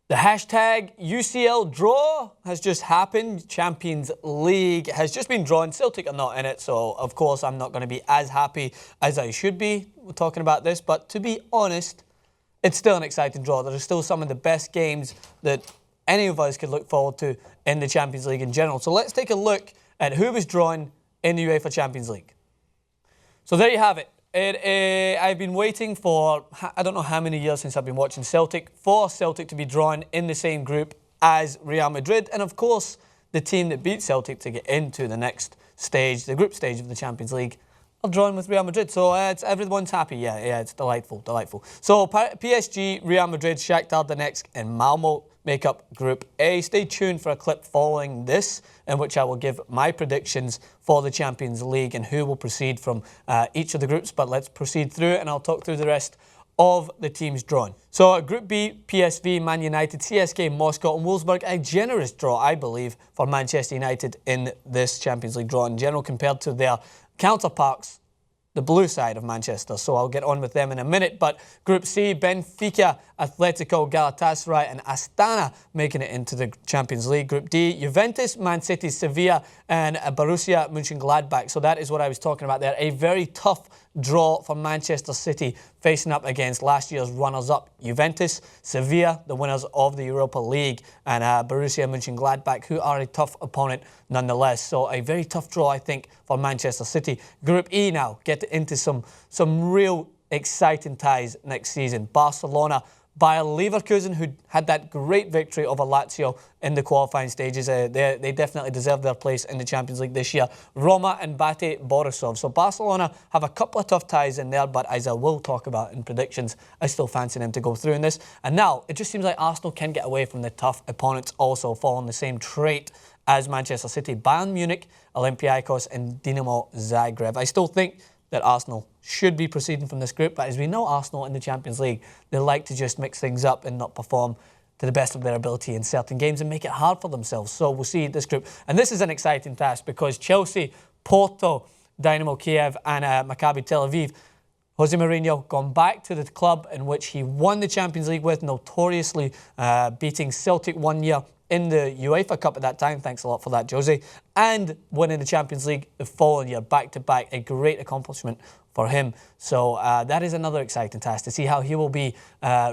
The hashtag UCL draw has just happened. Champions League has just been drawn. Celtic are not in it, so of course I'm not going to be as happy as I should be talking about this. But to be honest, it's still an exciting draw. There are still some of the best games that any of us could look forward to in the Champions League in general. So let's take a look at who was drawn in the UEFA Champions League. So there you have it. I've been waiting for, I don't know how many years since I've been watching Celtic, for Celtic to be drawn in the same group as Real Madrid. And of course, the team that beat Celtic to get into the next stage, the group stage of the Champions League, are drawn with Real Madrid. So everyone's happy. Yeah, it's delightful. So PSG, Real Madrid, Shakhtar Donetsk and Malmo make up Group A. Stay tuned for a clip following this in which I will give my predictions for the Champions League and who will proceed from each of the groups. But let's proceed through it and I'll talk through the rest of the teams drawn. So Group B, PSV, Man United, CSK, Moscow and Wolfsburg. A generous draw, I believe, for Manchester United in this Champions League draw in general compared to their counterparts, the blue side of Manchester. So I'll get on with them in a minute. But Group C, Benfica, Atletico, Galatasaray and Astana making it into the Champions League. Group D, Juventus, Man City, Sevilla and Borussia Mönchengladbach. So that is what I was talking about there. A very tough draw for Manchester City facing up against last year's runners-up Juventus, Sevilla, the winners of the Europa League, and Borussia Mönchengladbach, who are a tough opponent nonetheless. So a very tough draw, I think, for Manchester City. Group E now, get into some real exciting ties next season. Barcelona, Bayer Leverkusen, who had that great victory over Lazio in the qualifying stages. They definitely deserve their place in the Champions League this year. Roma and Bate Borisov. So Barcelona have a couple of tough ties in there, but as I will talk about in predictions, I still fancy them to go through in this. And now, it just seems like Arsenal can get away from the tough opponents also following the same trait as Manchester City. Bayern Munich, Olympiacos and Dinamo Zagreb. I still think that Arsenal should be proceeding from this group, but as we know Arsenal in the Champions League, they like to just mix things up and not perform to the best of their ability in certain games and make it hard for themselves. So we'll see this group. And this is an exciting task because Chelsea, Porto, Dynamo Kiev and Maccabi Tel Aviv, Jose Mourinho gone back to the club in which he won the Champions League with, notoriously beating Celtic 1 year in the UEFA Cup at that time. Thanks a lot for that, Jose. And winning the Champions League the following year, back-to-back. A great accomplishment for him. So that is another exciting task to see how he will be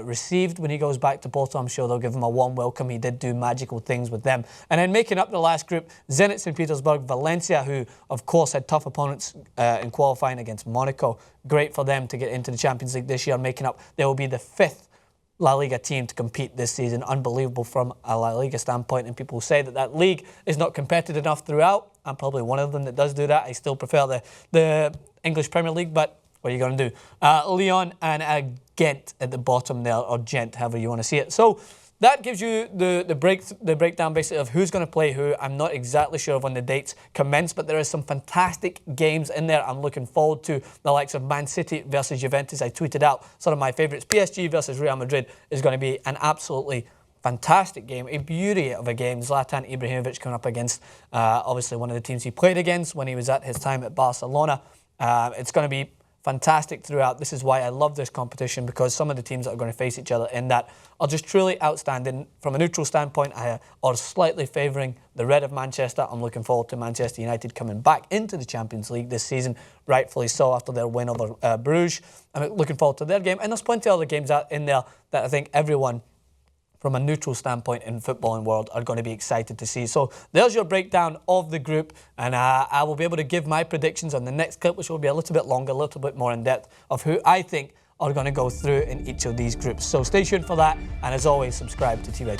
received when he goes back to Porto. I'm sure they'll give him a warm welcome. He did do magical things with them. And then making up the last group, Zenit St. Petersburg, Valencia, who of course had tough opponents in qualifying against Monaco. Great for them to get into the Champions League this year, making up, they will be the 5th La Liga team to compete this season. Unbelievable from a La Liga standpoint, and people say that league is not competitive enough throughout. I'm probably one of them that does do that. I still prefer the English Premier League, but what are you going to do? Lyon and Ghent at the bottom there, or Gent, however you want to see it. So that gives you the breakdown basically of who's going to play who. I'm not exactly sure of when the dates commence, but there is some fantastic games in there. I'm looking forward to the likes of Man City versus Juventus. I tweeted out some of my favourites. PSG versus Real Madrid is going to be an absolutely fantastic game, a beauty of a game. Zlatan Ibrahimovic coming up against obviously one of the teams he played against when he was at his time at Barcelona. It's going to be fantastic throughout. This is why I love this competition, because some of the teams that are going to face each other in that are just truly outstanding. From a neutral standpoint, I are slightly favouring the Red of Manchester. I'm looking forward to Manchester United coming back into the Champions League this season, rightfully so, after their win over Bruges. I'm looking forward to their game, and there's plenty of other games out in there that I think everyone from a neutral standpoint in footballing world are going to be excited to see. So there's your breakdown of the group, and I will be able to give my predictions on the next clip, which will be a little bit longer, a little bit more in depth, of who I think are going to go through in each of these groups. So stay tuned for that, and as always, subscribe to T-Red.